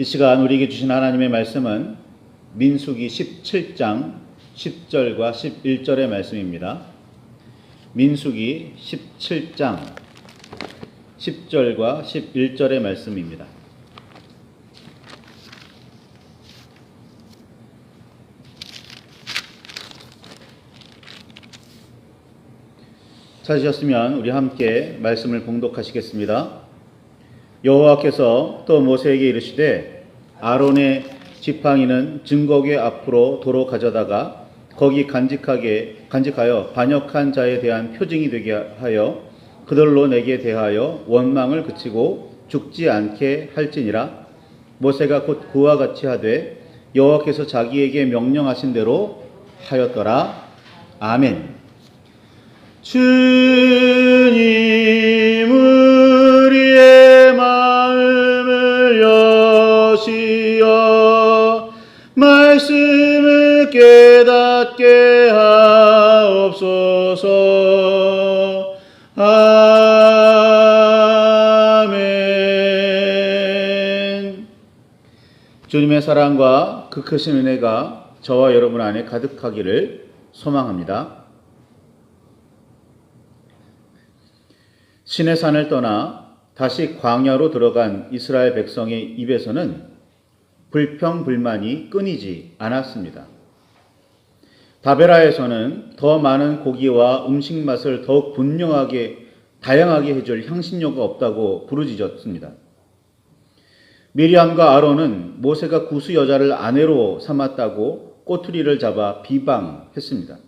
이 시간 우리에게 주신 하나님의 말씀은 민수기 17장 10절과 11절의 말씀입니다. 민수기 17장 10절과 11절의 말씀입니다. 찾으셨으면 우리 함께 말씀을 봉독하시겠습니다. 여호와께서 또 모세에게 이르시되 아론의 지팡이는 증거궤 앞으로 도로 가져다가 거기 간직하여 반역한 자에 대한 표징이 되게 하여 그들로 내게 대하여 원망을 그치고 죽지 않게 할지니라. 모세가 곧 그와 같이 하되 여호와께서 자기에게 명령하신 대로 하였더라. 아멘. 주님 우리의 마음을 여시어 말씀을 깨닫게 하옵소서. 아멘. 주님의 사랑과 그 크신 은혜가 저와 여러분 안에 가득하기를 소망합니다. 시내산을 떠나 다시 광야로 들어간 이스라엘 백성의 입에서는 불평불만이 끊이지 않았습니다. 다베라에서는 더 많은 고기와 음식 맛을 더욱 다양하게 해줄 향신료가 없다고 부르짖었습니다. 미리암과 아론은 모세가 구스 여자를 아내로 삼았다고 꼬투리를 잡아 비방했습니다.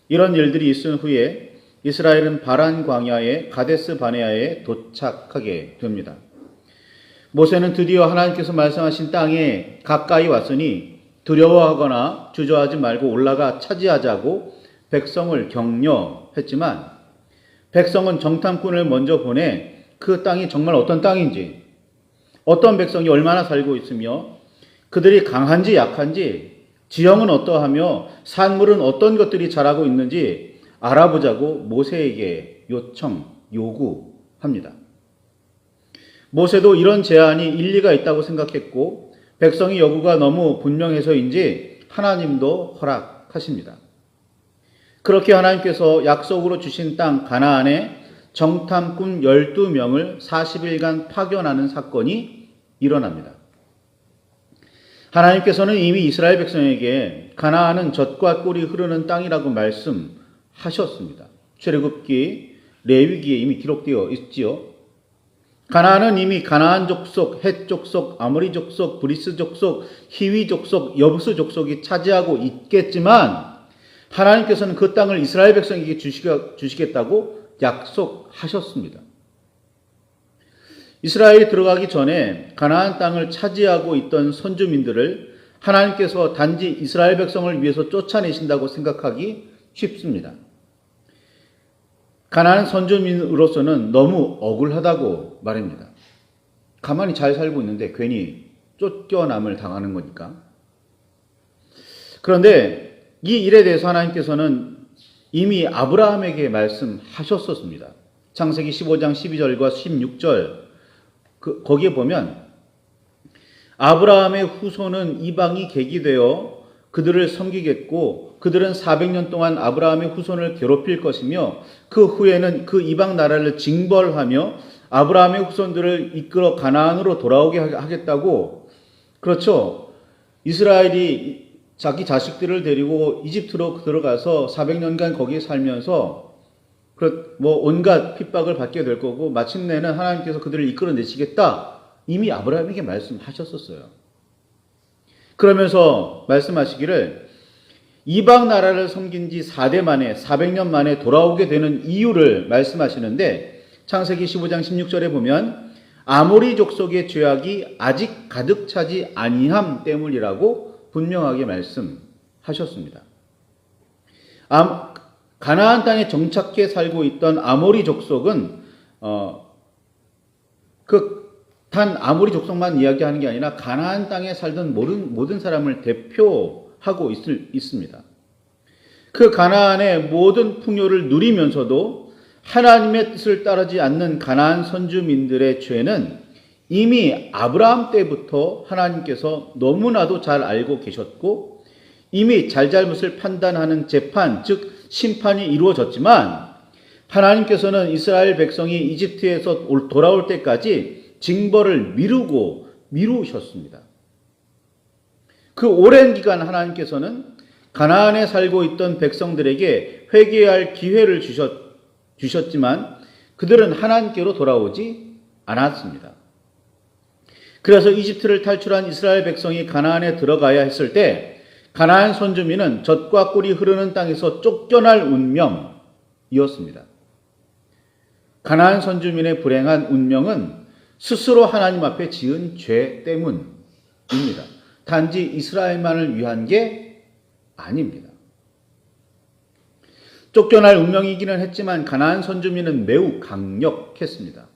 이런 일들이 있은 후에 이스라엘은 바란 광야의 가데스 바네아에 도착하게 됩니다. 모세는 드디어 하나님께서 말씀하신 땅에 가까이 왔으니 두려워하거나 주저하지 말고 올라가 차지하자고 백성을 격려했지만 백성은 정탐꾼을 먼저 보내 그 땅이 정말 어떤 땅인지, 어떤 백성이 얼마나 살고 있으며 그들이 강한지 약한지, 지형은 어떠하며 산물은 어떤 것들이 자라고 있는지 알아보자고 모세에게 요구합니다. 모세도 이런 제안이 일리가 있다고 생각했고 백성의 요구가 너무 분명해서인지 하나님도 허락하십니다. 그렇게 하나님께서 약속으로 주신 땅 가나안에 정탐꾼 12명을 40일간 파견하는 사건이 일어납니다. 하나님께서는 이미 이스라엘 백성에게 가나안은 젖과 꿀이 흐르는 땅이라고 말씀하셨습니다. 출애굽기, 레위기에 이미 기록되어 있지요. 가나안은 이미 가나안 족속, 헷 족속, 아모리 족속, 브리스 족속, 히위 족속, 여부스 족속이 차지하고 있겠지만 하나님께서는 그 땅을 이스라엘 백성에게 주시겠다고 약속하셨습니다. 이스라엘이 들어가기 전에 가나안 땅을 차지하고 있던 선주민들을 하나님께서 단지 이스라엘 백성을 위해서 쫓아내신다고 생각하기 쉽습니다. 가나안 선주민으로서는 너무 억울하다고 말합니다. 가만히 잘 살고 있는데 괜히 쫓겨남을 당하는 거니까. 그런데 이 일에 대해서 하나님께서는 이미 아브라함에게 말씀하셨었습니다. 창세기 15장 12절과 16절 거기에 보면 아브라함의 후손은 이방이 객이 되어 그들을 섬기겠고 그들은 400년 동안 아브라함의 후손을 괴롭힐 것이며 그 후에는 그 이방 나라를 징벌하며 아브라함의 후손들을 이끌어 가나안으로 돌아오게 하겠다고. 그렇죠. 이스라엘이 자기 자식들을 데리고 이집트로 들어가서 400년간 거기에 살면서 온갖 핍박을 받게 될 거고 마침내는 하나님께서 그들을 이끌어내시겠다. 이미 아브라함에게 말씀하셨었어요. 그러면서 말씀하시기를 이방 나라를 섬긴 지 4대 만에 400년 만에 돌아오게 되는 이유를 말씀하시는데 창세기 15장 16절에 보면 아모리 족속의 죄악이 아직 가득 차지 아니함 때문이라고 분명하게 말씀하셨습니다. 가나안 땅에 정착해 살고 있던 아모리 족속은 단 아모리 족속만 이야기하는 게 아니라 가나안 땅에 살던 모든 사람을 대표하고 있습니다. 그 가나안의 모든 풍요를 누리면서도 하나님의 뜻을 따르지 않는 가나안 선주민들의 죄는 이미 아브라함 때부터 하나님께서 너무나도 잘 알고 계셨고 이미 잘잘못을 판단하는 재판, 즉 심판이 이루어졌지만 하나님께서는 이스라엘 백성이 이집트에서 돌아올 때까지 징벌을 미루셨습니다. 그 오랜 기간 하나님께서는 가나안에 살고 있던 백성들에게 회개할 기회를 주셨지만 그들은 하나님께로 돌아오지 않았습니다. 그래서 이집트를 탈출한 이스라엘 백성이 가나안에 들어가야 했을 때 가나안 선주민은 젖과 꿀이 흐르는 땅에서 쫓겨날 운명이었습니다. 가나안 선주민의 불행한 운명은 스스로 하나님 앞에 지은 죄 때문입니다. 단지 이스라엘만을 위한 게 아닙니다. 쫓겨날 운명이기는 했지만 가나안 선주민은 매우 강력했습니다.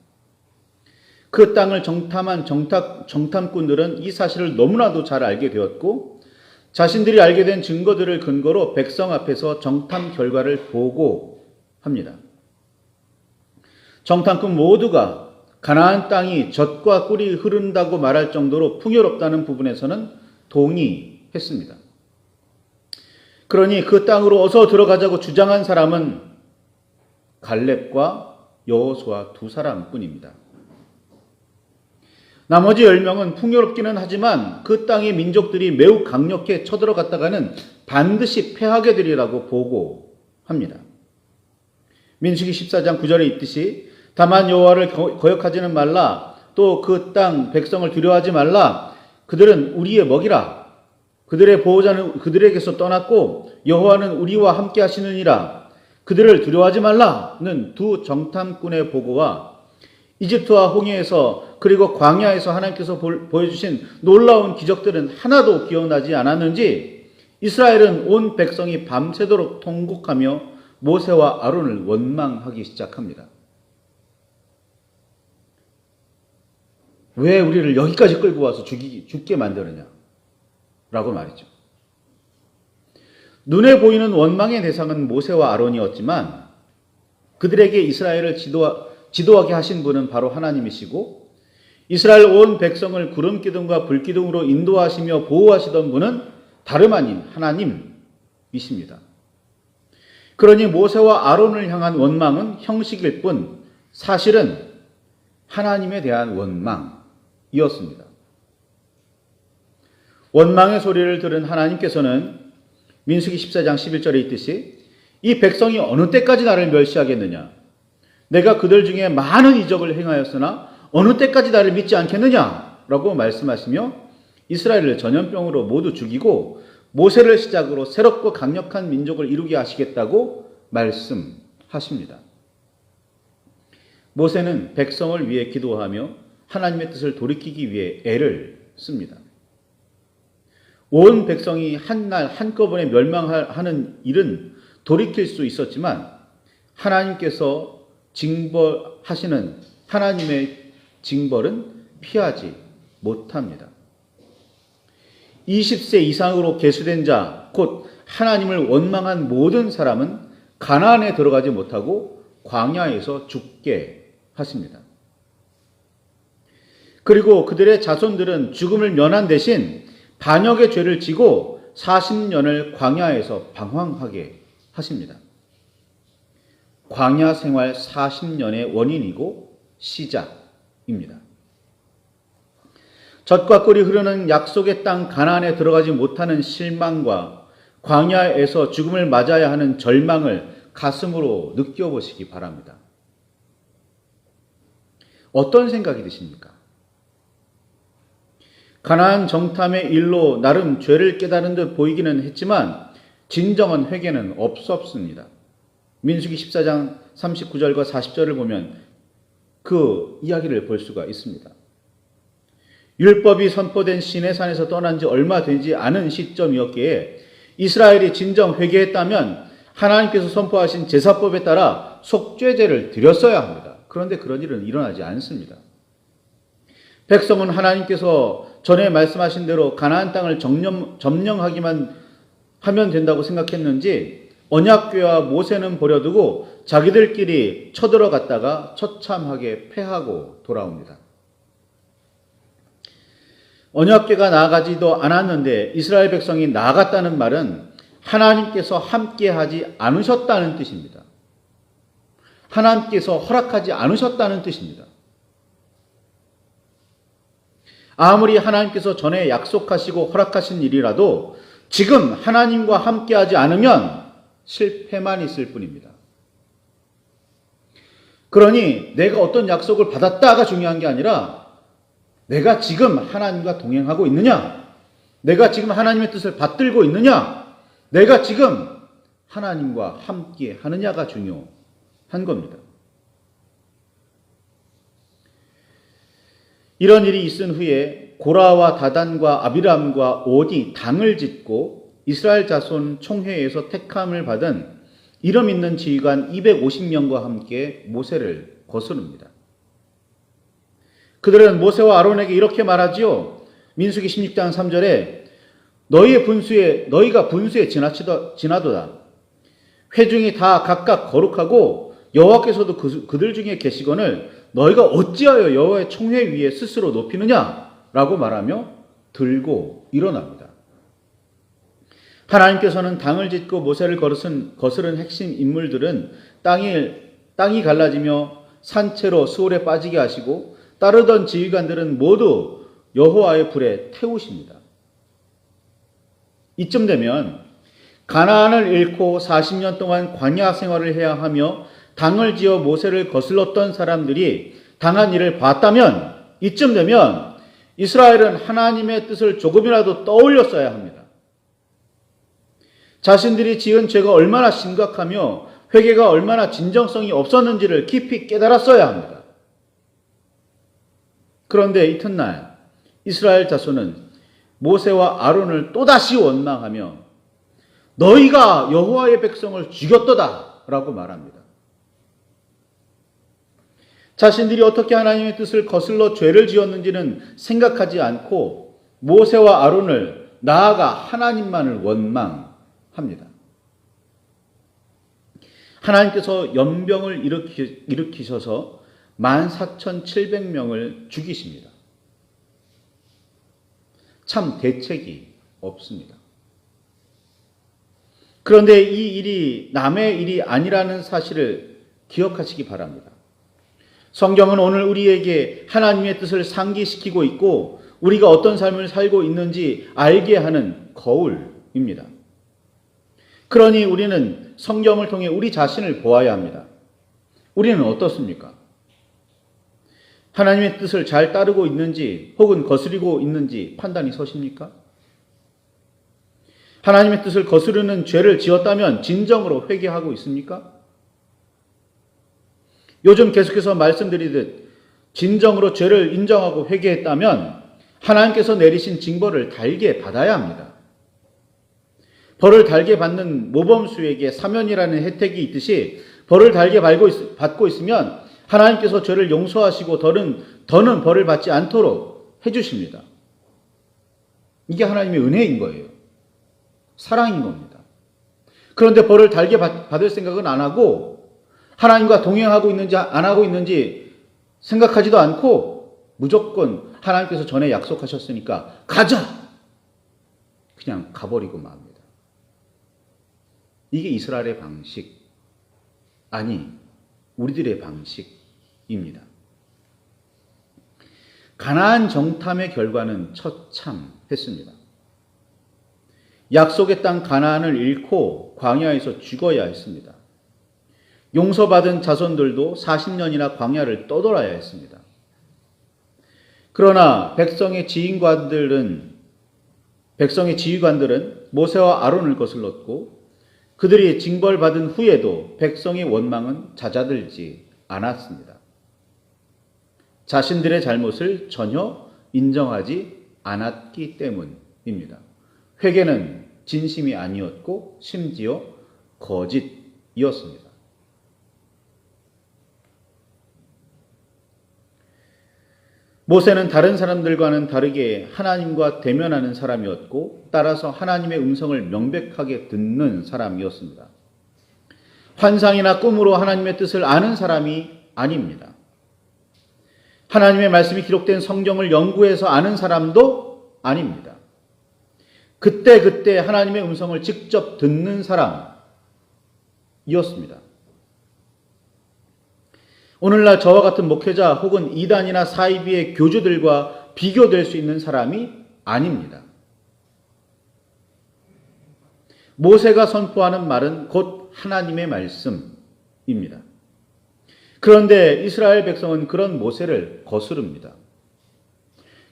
그 땅을 정탐한 정탐꾼들은 이 사실을 너무나도 잘 알게 되었고 자신들이 알게 된 증거들을 근거로 백성 앞에서 정탐 결과를 보고합니다. 정탐꾼 모두가 가나안 땅이 젖과 꿀이 흐른다고 말할 정도로 풍요롭다는 부분에서는 동의했습니다. 그러니 그 땅으로 어서 들어가자고 주장한 사람은 갈렙과 여호수아 두 사람뿐입니다. 나머지 10명은 풍요롭기는 하지만 그 땅의 민족들이 매우 강력해 쳐들어갔다가는 반드시 패하게 되리라고 보고합니다. 민수기 14장 9절에 있듯이 다만 여호와를 거역하지는 말라. 또 그 땅 백성을 두려워하지 말라. 그들은 우리의 먹이라. 그들의 보호자는 그들에게서 떠났고 여호와는 우리와 함께 하시느니라. 그들을 두려워하지 말라는 두 정탐꾼의 보고와 이집트와 홍해에서 그리고 광야에서 하나님께서 보여주신 놀라운 기적들은 하나도 기억나지 않았는지 이스라엘은 온 백성이 밤새도록 통곡하며 모세와 아론을 원망하기 시작합니다. 왜 우리를 여기까지 끌고 와서 죽게 만드느냐? 라고 말이죠. 눈에 보이는 원망의 대상은 모세와 아론이었지만 그들에게 이스라엘을 지도하게 하신 분은 바로 하나님이시고 이스라엘 온 백성을 구름기둥과 불기둥으로 인도하시며 보호하시던 분은 다름 아닌 하나님이십니다. 그러니 모세와 아론을 향한 원망은 형식일 뿐 사실은 하나님에 대한 원망이었습니다. 원망의 소리를 들은 하나님께서는 민수기 14장 11절에 있듯이 이 백성이 어느 때까지 나를 멸시하겠느냐? 내가 그들 중에 많은 이적을 행하였으나 어느 때까지 나를 믿지 않겠느냐? 라고 말씀하시며 이스라엘을 전염병으로 모두 죽이고 모세를 시작으로 새롭고 강력한 민족을 이루게 하시겠다고 말씀하십니다. 모세는 백성을 위해 기도하며 하나님의 뜻을 돌이키기 위해 애를 씁니다. 온 백성이 한날 한꺼번에 멸망하는 일은 돌이킬 수 있었지만 하나님께서 징벌하시는 하나님의 징벌은 피하지 못합니다. 20세 이상으로 계수된 자, 곧 하나님을 원망한 모든 사람은 가나안에 들어가지 못하고 광야에서 죽게 하십니다. 그리고 그들의 자손들은 죽음을 면한 대신 반역의 죄를 지고 40년을 광야에서 방황하게 하십니다. 광야 생활 40년의 원인이고 시작입니다. 젖과 꿀이 흐르는 약속의 땅 가나안에 들어가지 못하는 실망과 광야에서 죽음을 맞아야 하는 절망을 가슴으로 느껴보시기 바랍니다. 어떤 생각이 드십니까? 가나안 정탐의 일로 나름 죄를 깨달은 듯 보이기는 했지만 진정한 회개는 없었습니다. 민수기 14장 39절과 40절을 보면 그 이야기를 볼 수가 있습니다. 율법이 선포된 시내산에서 떠난 지 얼마 되지 않은 시점이었기에 이스라엘이 진정 회개했다면 하나님께서 선포하신 제사법에 따라 속죄제를 드렸어야 합니다. 그런데 그런 일은 일어나지 않습니다. 백성은 하나님께서 전에 말씀하신 대로 가나안 땅을 점령하기만 하면 된다고 생각했는지 언약궤와 모세는 버려두고 자기들끼리 쳐들어갔다가 처참하게 패하고 돌아옵니다. 언약궤가 나아가지도 않았는데 이스라엘 백성이 나아갔다는 말은 하나님께서 함께하지 않으셨다는 뜻입니다. 하나님께서 허락하지 않으셨다는 뜻입니다. 아무리 하나님께서 전에 약속하시고 허락하신 일이라도 지금 하나님과 함께하지 않으면 실패만 있을 뿐입니다. 그러니 내가 어떤 약속을 받았다가 중요한 게 아니라 내가 지금 하나님과 동행하고 있느냐? 내가 지금 하나님의 뜻을 받들고 있느냐? 내가 지금 하나님과 함께 하느냐가 중요한 겁니다. 이런 일이 있은 후에 고라와 다단과 아비람과 온이 당을 짓고 이스라엘 자손 총회에서 택함을 받은 이름 있는 지휘관 250명과 함께 모세를 거스릅니다. 그들은 모세와 아론에게 이렇게 말하지요. 민수기 16장 3절에 너희가 분수에 지나도다. 회중이 다 각각 거룩하고 여호와께서도 그들 중에 계시거늘 너희가 어찌하여 여호와의 총회 위에 스스로 높이느냐? 라고 말하며 들고 일어납니다. 하나님께서는 당을 짓고 모세를 거스른 핵심 인물들은 땅이 갈라지며 산채로 수월에 빠지게 하시고 따르던 지휘관들은 모두 여호와의 불에 태우십니다. 이쯤 되면 가나안을 잃고 40년 동안 광야 생활을 해야 하며 당을 지어 모세를 거슬렀던 사람들이 당한 일을 봤다면 이쯤 되면 이스라엘은 하나님의 뜻을 조금이라도 떠올렸어야 합니다. 자신들이 지은 죄가 얼마나 심각하며 회개가 얼마나 진정성이 없었는지를 깊이 깨달았어야 합니다. 그런데 이튿날 이스라엘 자손은 모세와 아론을 또다시 원망하며 너희가 여호와의 백성을 죽였도다 라고 말합니다. 자신들이 어떻게 하나님의 뜻을 거슬러 죄를 지었는지는 생각하지 않고 모세와 아론을 나아가 하나님만을 원망합니다. 하나님께서 연병을 일으키셔서 14,700명을 죽이십니다. 참 대책이 없습니다. 그런데 이 일이 남의 일이 아니라는 사실을 기억하시기 바랍니다. 성경은 오늘 우리에게 하나님의 뜻을 상기시키고 있고 우리가 어떤 삶을 살고 있는지 알게 하는 거울입니다. 그러니 우리는 성경을 통해 우리 자신을 보아야 합니다. 우리는 어떻습니까? 하나님의 뜻을 잘 따르고 있는지 혹은 거스리고 있는지 판단이 서십니까? 하나님의 뜻을 거스르는 죄를 지었다면 진정으로 회개하고 있습니까? 요즘 계속해서 말씀드리듯 진정으로 죄를 인정하고 회개했다면 하나님께서 내리신 징벌을 달게 받아야 합니다. 벌을 달게 받는 모범수에게 사면이라는 혜택이 있듯이 벌을 달게 받고 있으면 하나님께서 죄를 용서하시고 더는 벌을 받지 않도록 해주십니다. 이게 하나님의 은혜인 거예요. 사랑인 겁니다. 그런데 벌을 달게 받을 생각은 안 하고 하나님과 동행하고 있는지 안 하고 있는지 생각하지도 않고 무조건 하나님께서 전에 약속하셨으니까 가자! 그냥 가버리고 맙니다. 이게 이스라엘의 방식, 아니 우리들의 방식입니다. 가나안 정탐의 결과는 처참했습니다. 약속의 땅 가나안을 잃고 광야에서 죽어야 했습니다. 용서받은 자손들도 40년이나 광야를 떠돌아야 했습니다. 그러나 백성의 지휘관들은 모세와 아론을 거슬렀고 그들이 징벌받은 후에도 백성의 원망은 잦아들지 않았습니다. 자신들의 잘못을 전혀 인정하지 않았기 때문입니다. 회개는 진심이 아니었고 심지어 거짓이었습니다. 모세는 다른 사람들과는 다르게 하나님과 대면하는 사람이었고 따라서 하나님의 음성을 명백하게 듣는 사람이었습니다. 환상이나 꿈으로 하나님의 뜻을 아는 사람이 아닙니다. 하나님의 말씀이 기록된 성경을 연구해서 아는 사람도 아닙니다. 그때그때 하나님의 음성을 직접 듣는 사람이었습니다. 오늘날 저와 같은 목회자 혹은 이단이나 사이비의 교주들과 비교될 수 있는 사람이 아닙니다. 모세가 선포하는 말은 곧 하나님의 말씀입니다. 그런데 이스라엘 백성은 그런 모세를 거스릅니다.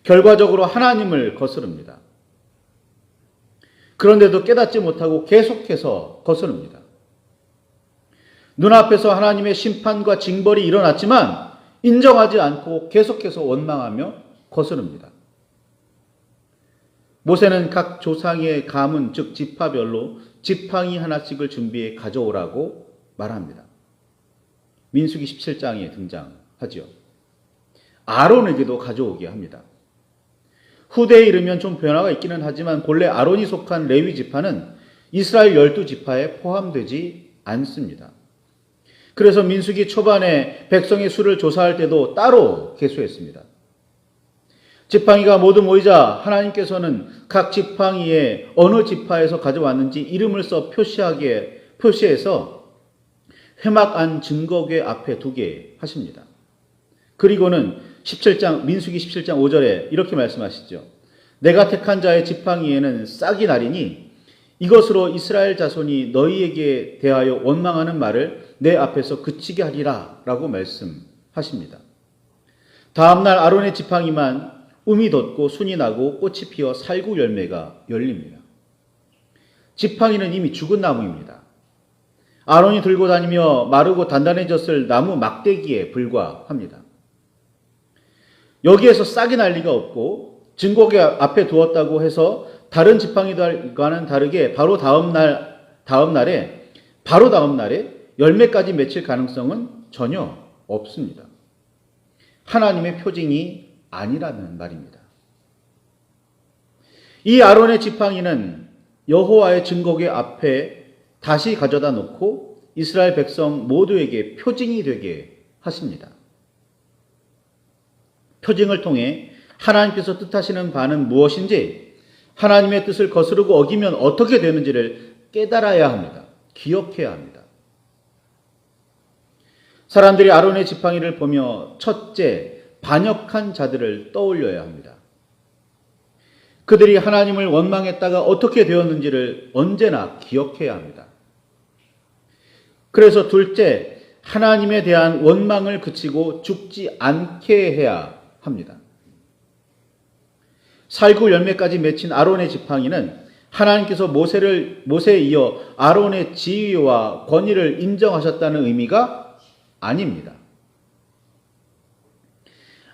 결과적으로 하나님을 거스릅니다. 그런데도 깨닫지 못하고 계속해서 거스릅니다. 눈앞에서 하나님의 심판과 징벌이 일어났지만 인정하지 않고 계속해서 원망하며 거스릅니다. 모세는 각 조상의 가문 즉 지파별로 지팡이 하나씩을 준비해 가져오라고 말합니다. 민수기 17장에 등장하죠. 아론에게도 가져오게 합니다. 후대에 이르면 좀 변화가 있기는 하지만 본래 아론이 속한 레위 지파는 이스라엘 12지파에 포함되지 않습니다. 그래서 민수기 초반에 백성의 수를 조사할 때도 따로 계수했습니다. 지팡이가 모두 모이자 하나님께서는 각 지팡이에 어느 지파에서 가져왔는지 이름을 써 표시해서 회막 안 증거궤 앞에 두게 하십니다. 그리고는 민수기 17장 5절에 이렇게 말씀하시죠. 내가 택한 자의 지팡이에는 싹이 나리니 이것으로 이스라엘 자손이 너희에게 대하여 원망하는 말을 내 앞에서 그치게 하리라 라고 말씀하십니다. 다음날 아론의 지팡이만 움이 돋고 순이 나고 꽃이 피어 살구 열매가 열립니다. 지팡이는 이미 죽은 나무입니다. 아론이 들고 다니며 마르고 단단해졌을 나무 막대기에 불과합니다. 여기에서 싹이 날 리가 없고 증거궤 앞에 두었다고 해서 다른 지팡이들과는 다르게 바로 다음 날에 열매까지 맺힐 가능성은 전혀 없습니다. 하나님의 표징이 아니라는 말입니다. 이 아론의 지팡이는 여호와의 증거궤 앞에 다시 가져다 놓고 이스라엘 백성 모두에게 표징이 되게 하십니다. 표징을 통해 하나님께서 뜻하시는 바는 무엇인지, 하나님의 뜻을 거스르고 어기면 어떻게 되는지를 깨달아야 합니다. 기억해야 합니다. 사람들이 아론의 지팡이를 보며 첫째, 반역한 자들을 떠올려야 합니다. 그들이 하나님을 원망했다가 어떻게 되었는지를 언제나 기억해야 합니다. 그래서 둘째, 하나님에 대한 원망을 그치고 죽지 않게 해야 합니다. 살구 열매까지 맺힌 아론의 지팡이는 하나님께서 모세에 이어 아론의 지위와 권위를 인정하셨다는 의미가 아닙니다.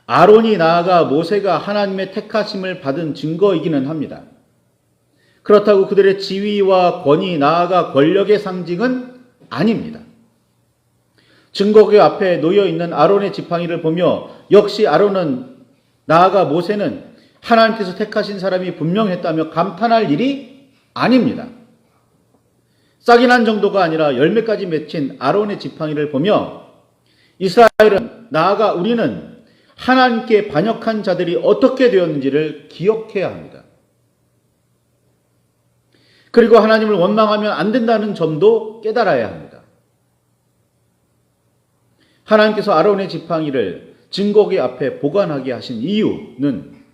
아론이 나아가 모세가 하나님의 택하심을 받은 증거이기는 합니다. 그렇다고 그들의 지위와 권위, 나아가 권력의 상징은 아닙니다. 증거궤 앞에 놓여있는 아론의 지팡이를 보며 역시 아론은, 나아가 모세는 하나님께서 택하신 사람이 분명했다며 감탄할 일이 아닙니다. 싹이 난 정도가 아니라 열매까지 맺힌 아론의 지팡이를 보며 이스라엘은, 나아가 우리는 하나님께 반역한 자들이 어떻게 되었는지를 기억해야 합니다. 그리고 하나님을 원망하면 안 된다는 점도 깨달아야 합니다. 하나님께서 아론의 지팡이를 증거궤 앞에 보관하게 하신 이유는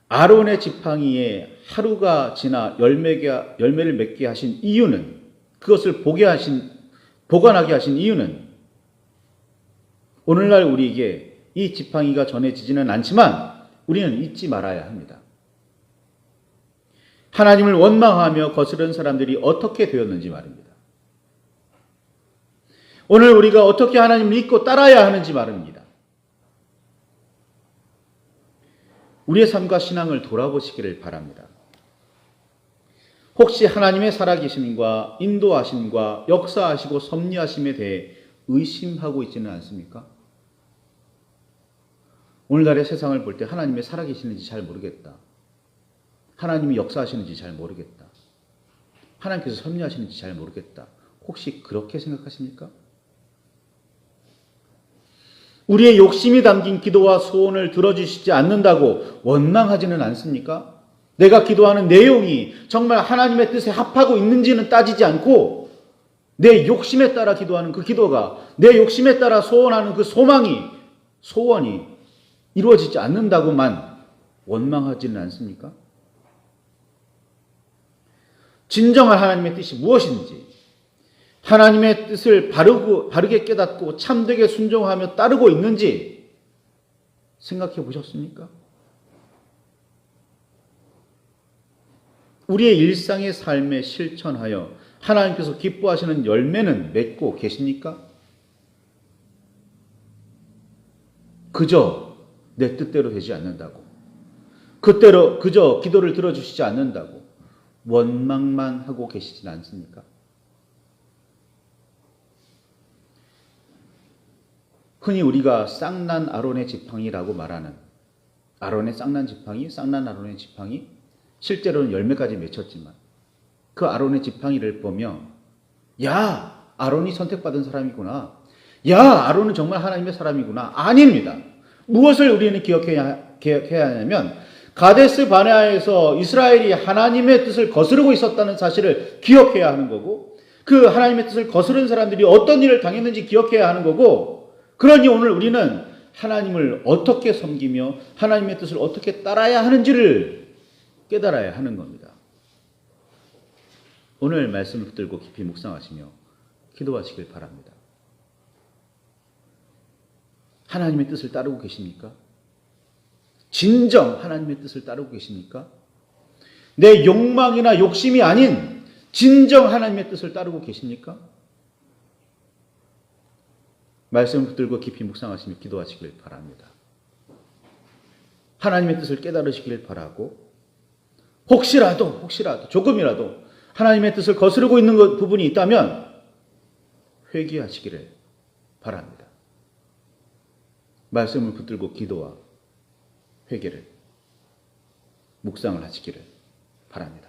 아론의 지팡이에 하루가 지나 열매를 맺게 하신 이유는, 그것을 보관하게 하신 이유는 오늘날 우리에게 이 지팡이가 전해지지는 않지만 우리는 잊지 말아야 합니다. 하나님을 원망하며 거스른 사람들이 어떻게 되었는지 말입니다. 오늘 우리가 어떻게 하나님을 믿고 따라야 하는지 말입니다. 우리의 삶과 신앙을 돌아보시기를 바랍니다. 혹시 하나님의 살아계심과 인도하심과 역사하시고 섭리하심에 대해 의심하고 있지는 않습니까? 오늘날의 세상을 볼 때 하나님이 살아계시는지 잘 모르겠다. 하나님이 역사하시는지 잘 모르겠다. 하나님께서 섭리하시는지 잘 모르겠다. 혹시 그렇게 생각하십니까? 우리의 욕심이 담긴 기도와 소원을 들어주시지 않는다고 원망하지는 않습니까? 내가 기도하는 내용이 정말 하나님의 뜻에 합하고 있는지는 따지지 않고 내 욕심에 따라 기도하는 그 기도가, 내 욕심에 따라 소원하는 그 소원이 이루어지지 않는다고만 원망하지는 않습니까? 진정한 하나님의 뜻이 무엇인지, 하나님의 뜻을 바르게 깨닫고 참되게 순종하며 따르고 있는지 생각해 보셨습니까? 우리의 일상의 삶에 실천하여 하나님께서 기뻐하시는 열매는 맺고 계십니까? 그저 내 뜻대로 되지 않는다고, 그저 기도를 들어주시지 않는다고 원망만 하고 계시진 않습니까? 흔히 우리가 쌍난 아론의 지팡이라고 말하는 쌍난 아론의 지팡이, 실제로는 열매까지 맺혔지만 그 아론의 지팡이를 보며 야, 아론이 선택받은 사람이구나. 야, 아론은 정말 하나님의 사람이구나. 아닙니다. 무엇을 우리는 기억해야 하냐면 가데스 바네아에서 이스라엘이 하나님의 뜻을 거스르고 있었다는 사실을 기억해야 하는 거고, 그 하나님의 뜻을 거스른 사람들이 어떤 일을 당했는지 기억해야 하는 거고, 그러니 오늘 우리는 하나님을 어떻게 섬기며 하나님의 뜻을 어떻게 따라야 하는지를 깨달아야 하는 겁니다. 오늘 말씀을 붙들고 깊이 묵상하시며 기도하시길 바랍니다. 하나님의 뜻을 따르고 계십니까? 진정 하나님의 뜻을 따르고 계십니까? 내 욕망이나 욕심이 아닌 진정 하나님의 뜻을 따르고 계십니까? 말씀을 붙들고 깊이 묵상하시며 기도하시길 바랍니다. 하나님의 뜻을 깨달으시길 바라고, 혹시라도 조금이라도 하나님의 뜻을 거스르고 있는 부분이 있다면 회개하시기를 바랍니다. 말씀을 붙들고 기도와 회개를 묵상을 하시기를 바랍니다.